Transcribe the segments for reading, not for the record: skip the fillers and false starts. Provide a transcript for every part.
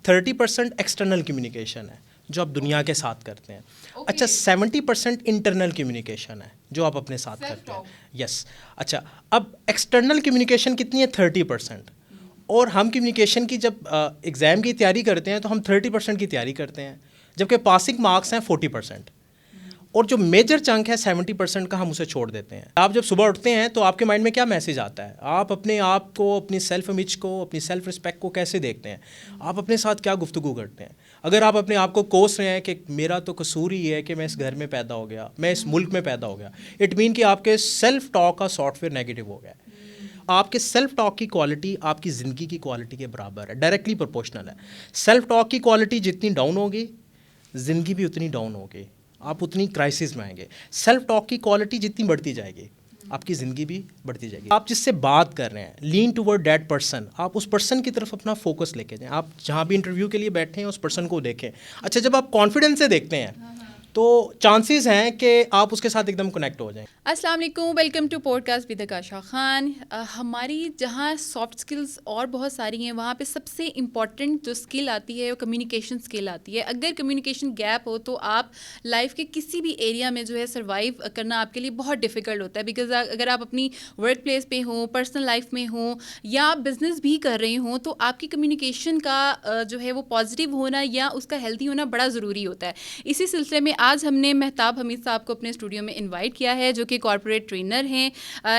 30% external communication है जो आप दुनिया के साथ करते हैं। अच्छा 70% इंटरनल कम्युनिकेशन है जो आप अपने साथ करते हैं। यस। अच्छा अब एक्सटर्नल कम्युनिकेशन कितनी है 30%। और हम कम्युनिकेशन की जब एग्ज़ाम की तैयारी करते हैं तो हम 30% की तैयारी करते हैं, जबकि पासिंग मार्क्स हैं 40%। और जो मेजर चंक है 70% का हम उसे छोड़ देते हैं। आप जब सुबह उठते हैं तो आपके माइंड में क्या मैसेज आता है, आप अपने आप को, अपनी सेल्फ इमेज को, अपनी सेल्फ रिस्पेक्ट को कैसे देखते हैं, आप अपने साथ क्या गुफ्तगू करते हैं। अगर आप अपने आप को कोस रहे हैं कि मेरा तो कसूर ही है कि मैं इस घर में पैदा हो गया, मैं इस मुल्क में पैदा हो गया, इट मीन कि आपके सेल्फ टॉक का सॉफ्टवेयर नेगेटिव हो गया है। आपके सेल्फ टॉक की क्वालिटी आपकी ज़िंदगी की क्वालिटी के बराबर है, डायरेक्टली प्रोपोर्शनल है। सेल्फ टॉक की क्वालिटी जितनी डाउन होगी ज़िंदगी भी उतनी डाउन होगी, आप उतनी क्राइसिस में आएंगे। सेल्फ टॉक की क्वालिटी जितनी बढ़ती जाएगी आपकी ज़िंदगी भी बढ़ती जाएगी। आप जिससे बात कर रहे हैं लीन टूवर्ड दैट पर्सन, आप उस पर्सन की तरफ अपना फोकस लेके जाएं। आप जहाँ भी इंटरव्यू के लिए बैठे हैं उस पर्सन को देखें। अच्छा जब आप कॉन्फिडेंस से देखते हैं तो चांसेस हैं कि आप उसके साथ एकदम कनेक्ट हो जाएं। अस्सलाम वालेकुम, welcome to podcast with Akasha Khan. हमारी जहाँ सॉफ्ट स्किल्स और बहुत सारी हैं, वहाँ पे सबसे इम्पॉर्टेंट जो स्किल आती है वो कम्युनिकेशन स्किल आती है। अगर कम्युनिकेशन गैप हो तो आप लाइफ के किसी भी एरिया में जो है सर्वाइव करना आपके लिए बहुत डिफ़िकल्ट होता है। बिकॉज अगर आप अपनी वर्क प्लेस पे हों, पर्सनल लाइफ में हों या आप बिज़नेस भी कर रहे हों, तो आपकी कम्युनिकेशन का जो है वो पॉजिटिव होना या उसका हेल्दी होना बड़ा ज़रूरी होता है। इसी सिलसिले में आज हमने मेहताब हमीद साहब को अपने स्टूडियो में इनवाइट किया है, जो कि कॉर्पोरेट ट्रेनर हैं,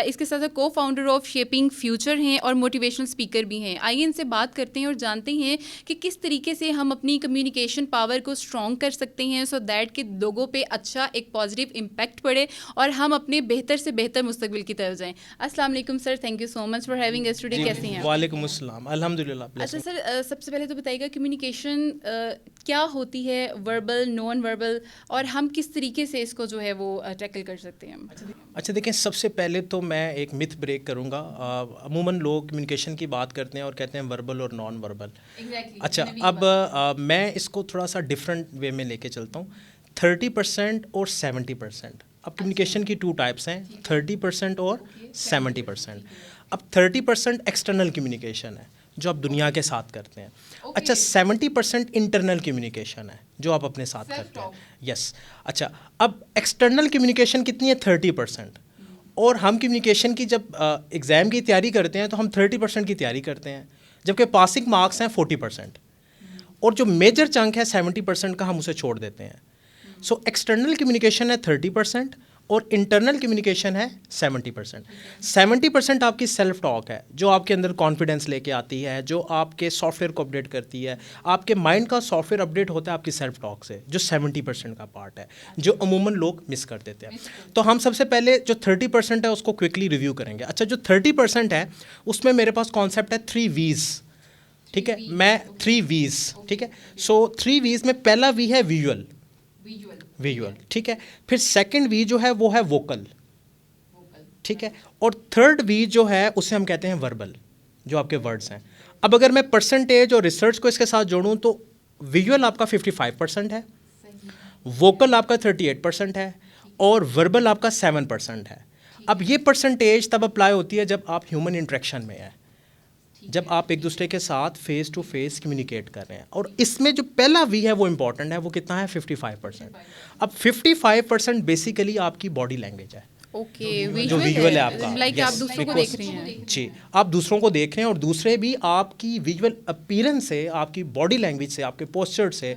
इसके साथ को फाउंडर ऑफ शेपिंग फ्यूचर हैं और मोटिवेशनल स्पीकर भी हैं। आइए इनसे बात करते हैं और जानते हैं कि किस तरीके से हम अपनी कम्युनिकेशन पावर को स्ट्रॉन्ग कर सकते हैं सो दैट कि लोगों पे अच्छा एक पॉजिटिव इम्पैक्ट पड़े और हम अपने बेहतर से बेहतर मुस्तकबिल की तरफ जाएं। अस्सलाम वालेकुम sir, thank you so much for having us today. कैसे हैं आप? वालेकुम अस्सलाम, अल्हम्दुलिल्लाह। अच्छा सर, सबसे पहले तो बताइएगा कम्युनिकेशन क्या होती है, वर्बल, नॉन वर्बल, और हम किस तरीके से इसको जो है वो टैकल कर सकते हैं। अच्छा देखें, सबसे पहले तो मैं एक मिथ ब्रेक करूंगा। अमूमन लोग कम्युनिकेशन की बात करते हैं और कहते हैं वर्बल और नॉन वर्बल। अच्छा अब मैं इसको थोड़ा सा डिफरेंट वे में लेके चलता हूँ। 30% और 70%। अब कम्युनिकेशन की 2 टाइप्स हैं, 30% और 70%। अब 30% एक्सटर्नल कम्युनिकेशन है जो आप दुनिया के साथ करते हैं। अच्छा 70% इंटरनल कम्युनिकेशन है जो आप अपने साथ करते हैं। यस। अच्छा अब एक्सटर्नल कम्युनिकेशन कितनी है 30%। और हम कम्युनिकेशन की जब एग्ज़ाम की तैयारी करते हैं तो हम 30% की तैयारी करते हैं, जबकि पासिंग मार्क्स हैं 40%। और जो मेजर चंक है 70% का हम उसे छोड़ देते हैं। सो एक्सटर्नल कम्युनिकेशन है 30% और इंटरनल कम्युनिकेशन है 70%। 70% आपकी सेल्फ टॉक है जो आपके अंदर कॉन्फिडेंस लेके आती है, जो आपके सॉफ्टवेयर को अपडेट करती है। आपके माइंड का सॉफ्टवेयर अपडेट होता है आपकी सेल्फ टॉक से, जो 70% का पार्ट है, जो अमूमन लोग मिस कर देते हैं। तो हम सबसे पहले जो 30% है उसको क्विकली रिव्यू करेंगे। अच्छा जो 30% है उसमें मेरे पास कॉन्सेप्ट है 3 V's। ठीक है, मैं 3 V's, ठीक है। सो 3 V's में पहला वी है विजुअल, ठीक है। फिर सेकंड वी जो है वो है वोकल, ठीक है। और थर्ड वी जो है उसे हम कहते हैं वर्बल, जो आपके वर्ड्स हैं। अब अगर मैं परसेंटेज और रिसर्च को इसके साथ जोड़ूं तो विजुअल आपका 55% है, वोकल आपका 38% है और वर्बल आपका 7% है। अब ये परसेंटेज तब अप्लाई होती है जब आप ह्यूमन इंटरेक्शन में है, जब आप एक दूसरे के साथ फेस टू फेस कम्युनिकेट कर रहे हैं। और इसमें जो पहला वी है वो इम्पॉर्टेंट है, वो कितना है 55%। अब 55% बेसिकली आपकी बॉडी लैंग्वेज है, ओके, जो विजुअल है आपका। लाइक आप दूसरों को देख रहे हैं। जी, आप दूसरों को देख रहे हैं और दूसरे भी आपकी विजुअल अपीयरेंस से, आपकी बॉडी लैंग्वेज से, आपके पोस्चर से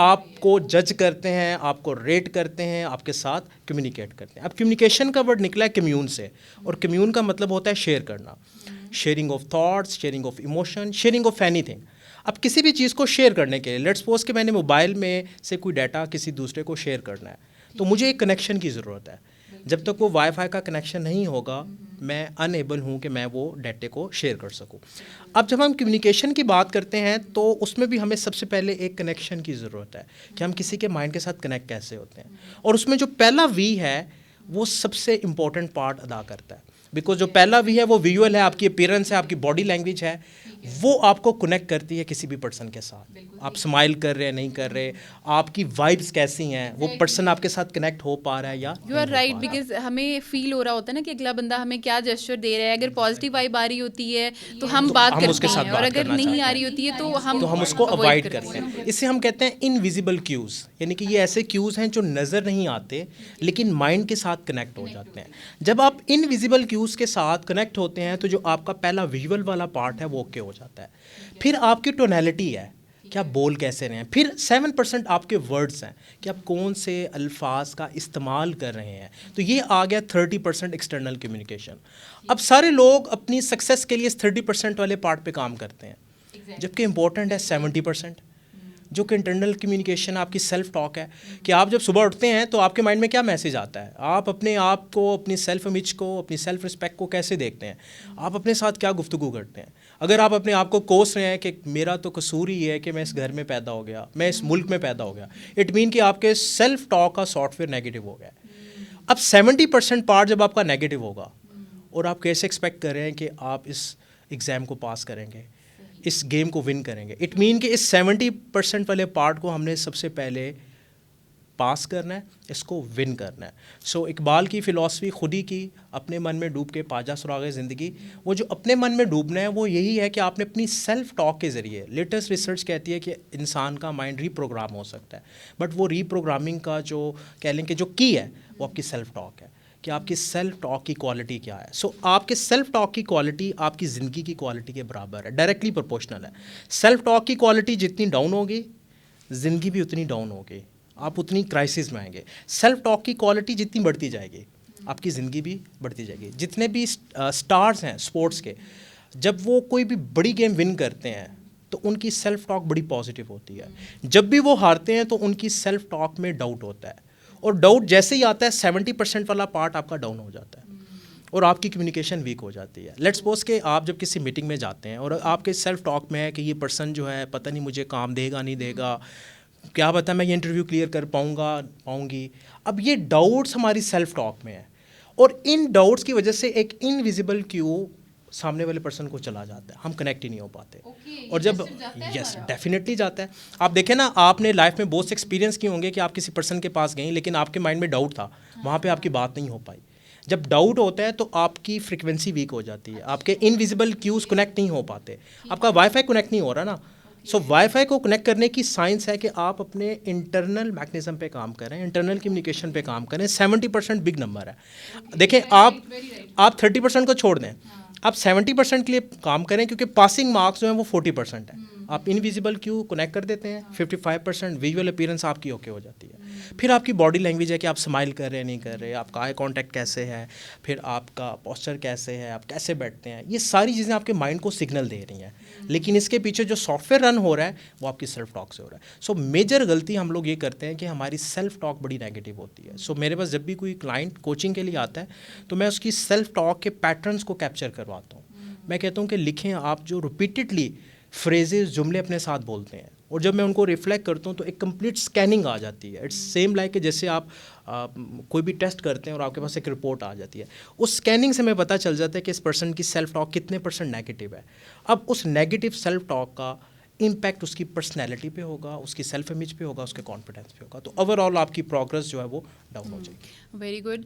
आपको जज करते हैं, आपको रेट करते हैं, आपके साथ कम्युनिकेट करते हैं। अब कम्युनिकेशन का वर्ड निकला है कम्यून से, और कम्यून का मतलब होता है शेयर करना, sharing of thoughts, sharing of emotion, sharing of anything. अब किसी भी चीज़ को शेयर करने के लिए, लेट्स सपोज कि मैंने मोबाइल में से कोई डाटा किसी दूसरे को शेयर करना है, तो मुझे एक कनेक्शन की ज़रूरत है। जब तक वो वाईफाई का कनेक्शन नहीं होगा मैं अनएबल हूँ कि मैं वो डाटे को शेयर कर सकूँ। अब जब हम कम्युनिकेशन की बात करते हैं तो उसमें भी हमें सबसे पहले एक कनेक्शन की ज़रूरत है कि हम किसी के माइंड के साथ कनेक्ट कैसे होते हैं। और उसमें जो पहला वी है वो सबसे इम्पॉर्टेंट पार्ट अदा करता है, बिकॉज जो पहला वी है वो विजुअल है, आपकी अपीयरेंस है, आपकी बॉडी लैंग्वेज है। वो आपको कनेक्ट करती है किसी भी पर्सन के साथ। आप स्माइल कर रहे हैं नहीं कर रहे, आपकी वाइब्स कैसी हैं, वो पर्सन आपके साथ कनेक्ट हो पा रहा है या यू आर राइट, बिकॉज हमें फील हो रहा होता है ना कि अगला बंदा हमें क्या जेस्चर दे रहा है। अगर पॉजिटिव वाइब आ रही होती है तो हम बात हम करते उसके साथ हैं, और बात अगर करना नहीं चाहते आ हैं। रही होती है तो हम उसको avoid अवॉइड करते हैं। इससे हम कहते हैं इनविजिबल क्यूज़, यानी कि ये ऐसे क्यूज़ हैं जो नज़र नहीं आते लेकिन माइंड के साथ कनेक्ट हो जाते हैं। जब आप इनविजिबल क्यूज़ के साथ कनेक्ट होते हैं तो जो आपका पहला विजुअल वाला पार्ट है वो ओके हो जाता है। फिर आपकी टोनैलिटी है कि आप बोल कैसे रहे हैं। फिर 7% आपके वर्ड्स हैं कि आप कौन से अल्फाज का इस्तेमाल कर रहे हैं। तो ये आ गया 30% एक्सटर्नल कम्युनिकेशन। अब सारे लोग अपनी सक्सेस के लिए इस 30% वाले पार्ट पे काम करते हैं, जबकि इम्पोर्टेंट है 70%, जो कि इंटरनल कम्युनिकेशन आपकी सेल्फ टॉक है। कि आप जब सुबह उठते हैं तो आपके माइंड में क्या मैसेज आता है, आप अपने आप को, अपनी सेल्फ इमेज को, अपनी सेल्फ रिस्पेक्ट को कैसे देखते हैं, आप अपने साथ क्या गुफ्तगू करते हैं। अगर आप अपने आप को कोस रहे हैं कि मेरा तो कसूर ही है कि मैं इस घर में पैदा हो गया, मैं इस मुल्क में पैदा हो गया, इट मीन कि आपके सेल्फ टॉक का सॉफ्टवेयर नेगेटिव हो गया। अब 70% पार्ट जब आपका नेगेटिव होगा और आप कैसे एक्सपेक्ट कर रहे हैं कि आप इस एग्ज़ाम को पास करेंगे, इस गेम को विन करेंगे। इट मीन कि इस 70% वाले पार्ट को हमने सबसे पहले पास करना है, इसको विन करना है। सो इकबाल की फ़िलॉसफी खुद ही की, अपने मन में डूब के पाजा सुरागे ज़िंदगी। वो जो अपने मन में डूबना है वो यही है कि आपने अपनी सेल्फ टॉक के ज़रिए, लेटेस्ट रिसर्च कहती है कि इंसान का माइंड रीप्रोग्राम हो सकता है, बट वो रीप्रोग्रामिंग का जो कह लें कि जो की है वो आपकी सेल्फ टॉक है कि आपकी सेल्फ टॉक की क्वालिटी क्या है। सो आपके सेल्फ टॉक की क्वालिटी आपकी ज़िंदगी की क्वालिटी के बराबर है, डायरेक्टली प्रोपोर्शनल है। सेल्फ टॉक की क्वालिटी जितनी डाउन होगी, ज़िंदगी भी उतनी डाउन होगी, आप उतनी क्राइसिस में आएंगे। सेल्फ टॉक की क्वालिटी जितनी बढ़ती जाएगी, आपकी ज़िंदगी भी बढ़ती जाएगी। जितने भी स्टार्स हैं स्पोर्ट्स के, जब वो कोई भी बड़ी गेम विन करते हैं तो उनकी सेल्फ टॉक बड़ी पॉजिटिव होती है। जब भी वो हारते हैं तो उनकी सेल्फ टॉक में डाउट होता है, और डाउट जैसे ही आता है 70% वाला पार्ट आपका डाउन हो जाता है और आपकी कम्युनिकेशन वीक हो जाती है। लेट्स सपोज कि आप जब किसी मीटिंग में जाते हैं और आपके सेल्फ टॉक में है कि ये पर्सन जो है पता नहीं मुझे काम देगा नहीं देगा, क्या पता मैं ये इंटरव्यू क्लियर कर पाऊँगी। अब ये डाउट्स हमारी सेल्फ टॉक में है, और इन डाउट्स की वजह से एक इनविजिबल क्यू सामने वाले पर्सन को चला जाता है, हम कनेक्ट ही नहीं हो पाते। और जब यस डेफिनेटली जाता है। आप देखें ना, आपने लाइफ में बहुत से एक्सपीरियंस किए होंगे कि आप किसी पर्सन के पास गए लेकिन आपके माइंड में डाउट था, वहाँ पे आपकी बात नहीं हो पाई। जब डाउट होता है तो आपकी फ्रिक्वेंसी वीक हो जाती है, आपके इनविजिबल क्यूज़ कनेक्ट नहीं हो पाते, आपका वाईफाई कनेक्ट नहीं हो रहा ना। सो वाईफाई को कनेक्ट करने की साइंस है कि आप अपने इंटरनल मैकेनिज्म पे काम करें, इंटरनल कम्युनिकेशन पे काम करें। 70% बिग नंबर है। देखें, आप 30% को छोड़ दें, आप 70% के लिए काम करें, क्योंकि पासिंग मार्क्स जो हैं वो 40% है। आप इनविजिबल क्यू कनेक्ट कर देते हैं, 55% विजुअल अपीयरेंस आपकी ओके हो जाती है। फिर आपकी बॉडी लैंग्वेज है कि आप स्माइल कर रहे हैं नहीं कर रहे, आपका आई कांटेक्ट कैसे है, फिर आपका पोस्चर कैसे है, आप कैसे बैठते हैं, ये सारी चीज़ें आपके माइंड को सिग्नल दे रही हैं। लेकिन इसके पीछे जो सॉफ्टवेयर रन हो रहा है वो आपकी सेल्फ टॉक से हो रहा है। सो मेजर गलती हम लोग ये करते हैं कि हमारी सेल्फ टॉक बड़ी नेगेटिव होती है। सो मेरे पास जब भी कोई क्लाइंट कोचिंग के लिए आता है तो मैं उसकी सेल्फ टॉक के पैटर्न्स को कैप्चर करवाता हूँ। मैं कहता हूँ कि लिखें आप जो रिपीटेडली फ्रेजेस जुमले अपने साथ बोलते हैं, और जब मैं उनको रिफ्लेक्ट करता हूँ तो एक कंप्लीट स्कैनिंग आ जाती है। इट्स सेम लाइक जैसे आप कोई भी टेस्ट करते हैं और आपके पास एक रिपोर्ट आ जाती है। उस स्कैनिंग से हमें पता चल जाता है कि इस पर्सन की सेल्फ टॉक कितने % नेगेटिव है। अब उस नेगेटिव सेल्फ टॉक का इम्पैक्ट उसकी पर्सनैलिटी पे होगा, उसकी सेल्फ इमेज पे होगा, उसके कॉन्फिडेंस पे होगा। तो ओवरऑल आपकी प्रोग्रेस जो है वो डाउन हो जाएगी। Very good.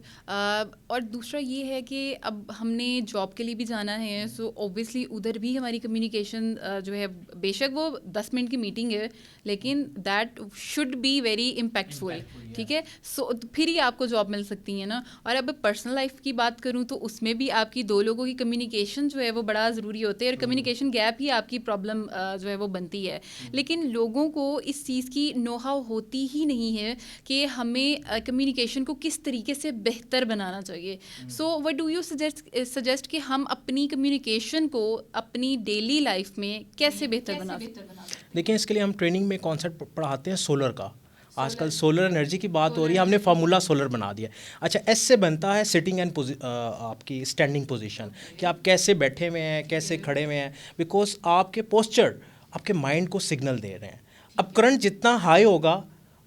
और दूसरा ये है कि अब हमने जॉब के लिए भी जाना है, सो ऑब्वियसली उधर भी हमारी कम्युनिकेशन जो है, बेशक वो 10 मिनट की मीटिंग है लेकिन that should be very impactful, ठीक है। सो फिर ही आपको जॉब मिल सकती है ना। और अब पर्सनल लाइफ की बात करूँ तो उसमें भी आपकी दो लोगों की कम्युनिकेशन जो है वो बड़ा ज़रूरी होता है, और कम्युनिकेशन गैप ही आपकी प्रॉब्लम जो है वो बनती है। लेकिन लोगों को इस चीज़ की नो हाउ होती ही नहीं है कि हमें कम्युनिकेशन को किस तरीके से बेहतर बनाना चाहिए। So what do you suggest कि हम अपनी कम्युनिकेशन को अपनी डेली लाइफ में कैसे बेहतर बना सकते हैं? देखिए, इसके लिए हम ट्रेनिंग में कॉन्सेप्ट पढ़ाते हैं सोलर का। आजकल सोलर एनर्जी की बात हो रही है, हमने फार्मूला सोलर बना दिया। अच्छा, एस से बनता है सिटिंग एंड आपकी स्टैंडिंग पोजीशन, कि आप कैसे बैठे हुए हैं, कैसे खड़े हुए हैं, बिकॉज आपके पोस्चर आपके माइंड को सिग्नल दे रहे हैं। अब करंट जितना हाई होगा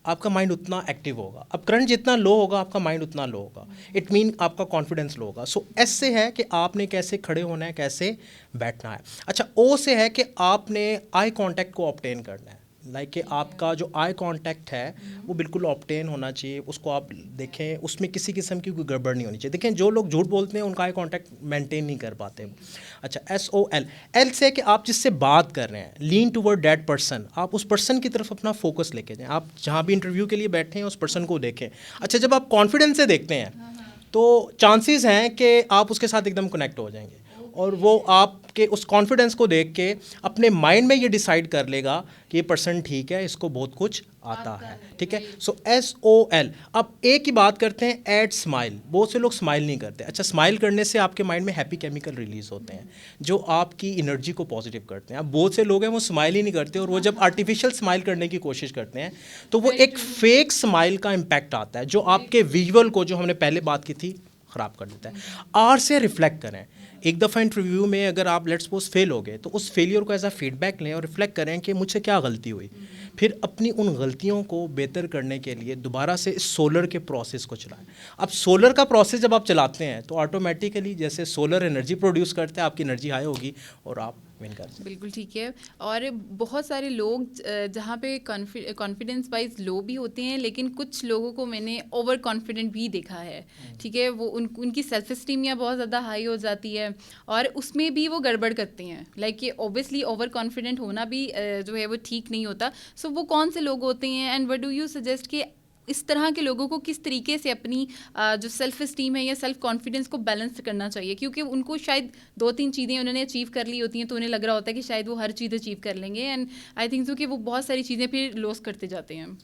आपका माइंड उतना एक्टिव होगा। अब करंट जितना लो होगा आपका माइंड उतना लो होगा, इट मीन आपका कॉन्फिडेंस लो होगा। सो एस से है कि आपने कैसे खड़े होना है, कैसे बैठना है। अच्छा, ओ से है कि आपने आई कांटेक्ट को ऑब्टेन करना है। लाइक कि आपका जो आई कांटेक्ट है वो बिल्कुल ऑब्टेन होना चाहिए, उसको आप देखें, उसमें किसी किस्म की कोई गड़बड़ नहीं होनी चाहिए। देखें जो लोग झूठ बोलते हैं उनका आई कांटेक्ट मेंटेन नहीं कर पाते। अच्छा, एस ओ एल, एल से कि आप जिससे बात कर रहे हैं, लीन टूवर्ड दैट पर्सन, आप उस पर्सन की तरफ अपना फोकस लेके जाएं। आप जहाँ भी इंटरव्यू के लिए बैठे हैं उस पर्सन को देखें। अच्छा, जब आप कॉन्फिडेंस से देखते हैं तो चांसेस हैं कि आप उसके साथ एकदम कनेक्ट हो जाएंगे, और वो आपके उस कॉन्फिडेंस को देख के अपने माइंड में ये डिसाइड कर लेगा कि ये पर्सन ठीक है, इसको बहुत कुछ आता है। ठीक है, सो एस ओ एल। अब ए की बात करते हैं, एड स्माइल। बहुत से लोग स्माइल नहीं करते। अच्छा, स्माइल करने से आपके माइंड में हैप्पी केमिकल रिलीज होते हैं जो आपकी एनर्जी को पॉजिटिव करते हैं। अब बहुत से लोग हैं वो स्माइल ही नहीं करते, और वो जब आर्टिफिशियल स्माइल करने की कोशिश करते हैं तो वो एक फेक स्माइल का इम्पैक्ट आता है जो आपके विजुअल को, जो हमने पहले बात की थी, ख़राब कर देता है। आर से रिफ्लेक्ट करें। एक दफ़ा इंटरव्यू में अगर आप लेट्स सपोज फेल हो गए तो उस फेलियर को एज अ फीडबैक लें और रिफ्लेक्ट करें कि मुझसे क्या गलती हुई। फिर अपनी उन गलतियों को बेहतर करने के लिए दोबारा से इस सोलर के प्रोसेस को चलाएं। अब सोलर का प्रोसेस जब आप चलाते हैं तो ऑटोमेटिकली जैसे सोलर एनर्जी प्रोड्यूस करते हैं, आपकी एनर्जी हाई होगी और आप विन कर सकते हैं। बिल्कुल ठीक है। और बहुत सारे लोग जहाँ पे कॉन्फिडेंस वाइज लो भी होते हैं, लेकिन कुछ लोगों को मैंने ओवर कॉन्फिडेंट भी देखा है। ठीक है, वो उनकी सेल्फ इस्टीम या बहुत ज़्यादा हाई हो जाती है और उसमें भी वो गड़बड़ करते हैं। लाइक ये ऑब्वियसली ओवर कॉन्फिडेंट होना भी जो है वो ठीक नहीं होता। सो वो कौन से लोग होते हैं, and what do you suggest कि इस तरह के लोगों को किस तरीके से अपनी जो सेल्फ इस्टीम है या सेल्फ कॉन्फिडेंस को बैलेंस करना चाहिए? क्योंकि उनको शायद 2-3 चीज़ें उन्होंने अचीव कर ली होती हैं तो उन्हें लग रहा होता है कि शायद वो हर चीज़ अचीव कर लेंगे, एंड आई थिंक सो कि वो बहुत सारी चीज़ें फिर लॉस करते जाते हैं।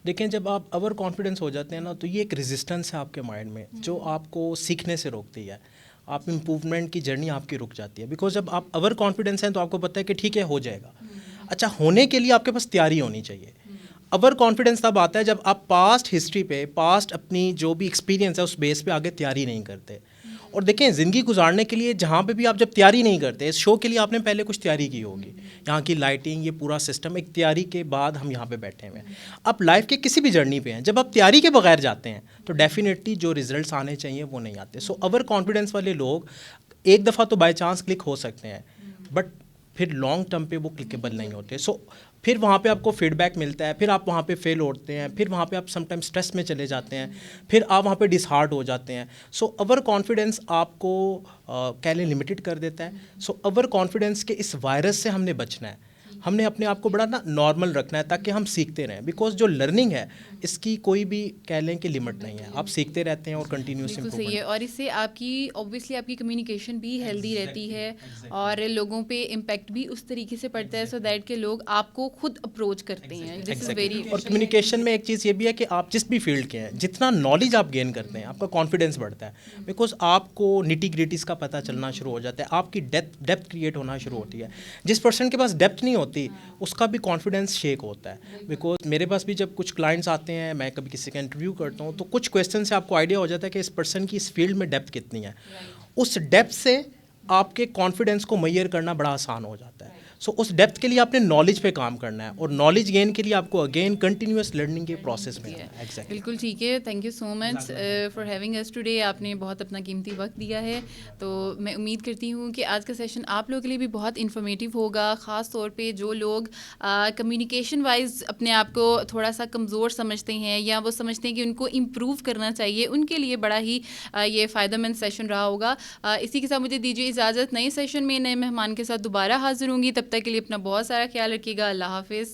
देखें, जब आप ओवर कॉन्फिडेंस हो जाते हैं ना तो ये एक रेजिस्टेंस है आपके माइंड में जो आपको सीखने से रोकती है। आप इम्प्रूवमेंट की जर्नी आपकी रुक जाती है, बिकॉज जब आप ओवर कॉन्फिडेंस हैं तो आपको पता है कि ठीक है, हो जाएगा। अच्छा, होने के लिए आपके पास तैयारी होनी चाहिए। ओवर कॉन्फिडेंस तब आता है जब आप पास्ट हिस्ट्री पे, पास्ट अपनी जो भी एक्सपीरियंस है उस बेस पे आगे तैयारी नहीं करते। और देखें, ज़िंदगी गुजारने के लिए जहाँ पे भी आप जब तैयारी नहीं करते, इस शो के लिए आपने पहले कुछ तैयारी की होगी, यहाँ की लाइटिंग, ये पूरा सिस्टम, एक तैयारी के बाद हम यहाँ पे बैठे हुए हैं। आप लाइफ के किसी भी जर्नी पे हैं, जब आप तैयारी के बगैर जाते हैं तो डेफिनेटली जो रिजल्ट्स आने चाहिए वो नहीं आते। सो ओवर कॉन्फिडेंस वाले लोग एक दफ़ा तो बाई चांस क्लिक हो सकते हैं, बट फिर लॉन्ग टर्म पे वो क्लिकेबल नहीं होते। सो फिर वहाँ पे आपको फीडबैक मिलता है, फिर आप वहाँ पे फेल होते हैं, फिर वहाँ पे आप समटाइम स्ट्रेस में चले जाते हैं, फिर आप वहाँ पे डिसहार्ट हो जाते हैं। सो ओवर कॉन्फिडेंस आपको कह लें लिमिटेड कर देता है। सो ओवर कॉन्फिडेंस के इस वायरस से हमने बचना है। हमने अपने आप को बड़ा ना नॉर्मल रखना है ताकि हम सीखते रहें, बिकॉज जो लर्निंग है इसकी कोई भी कह लें कि लिमिट नहीं है। आप सीखते रहते हैं और कंटिन्यूस बिल्कुल सही है। और इससे आपकी ऑब्वियसली आपकी कम्युनिकेशन भी हेल्दी रहती है और लोगों पे इम्पैक्ट भी उस तरीके से पड़ता है, सो दैट के लोग आपको खुद अप्रोच करते हैं। This is very. और कम्युनिकेशन में एक चीज़ ये भी है कि आप जिस भी फील्ड के हैं, जितना नॉलेज आप गेन करते हैं आपका कॉन्फिडेंस बढ़ता है, बिकॉज आपको निटी ग्रिटीज़ का पता चलना शुरू हो जाता है, आपकी डेप्थ क्रिएट होना शुरू होती है। जिस पर्सन के पास डेप्थ नहीं होती उसका भी कॉन्फिडेंस शेक होता है। बिकॉज मेरे पास भी जब कुछ क्लाइंट्स आते हैं, मैं कभी किसी का इंटरव्यू करता हूँ तो कुछ क्वेश्चन से आपको आइडिया हो जाता है कि इस पर्सन की इस फील्ड में डेप्थ कितनी है। उस डेप्थ से आपके कॉन्फिडेंस को मेजर करना बड़ा आसान हो जाता है। सो उस डेप्थ के लिए आपने नॉलेज पे काम करना है और नॉलेज गेन के लिए आपको अगेन कंटिन्यूअस लर्निंग के प्रोसेस में आना है। एग्जैक्टली, बिल्कुल ठीक है। Thank you so much for having us today. आपने बहुत अपना कीमती वक्त दिया है, तो मैं उम्मीद करती हूँ कि आज का सेशन आप लोगों के लिए भी बहुत इन्फॉर्मेटिव होगा, ख़ास तौर पे जो लोग कम्युनिकेशन वाइज अपने आप को थोड़ा सा कमज़ोर समझते हैं या वो समझते हैं कि उनको इम्प्रूव करना चाहिए, उनके लिए बड़ा ही ये फ़ायदेमंद सेशन रहा होगा। इसी के साथ मुझे दीजिए इजाज़त। नए सेशन में नए मेहमान के साथ दोबारा हाजिर होंगी। तब तक के लिए अपना बहुत सारा ख्याल रखिएगा। अल्लाह हाफिज़।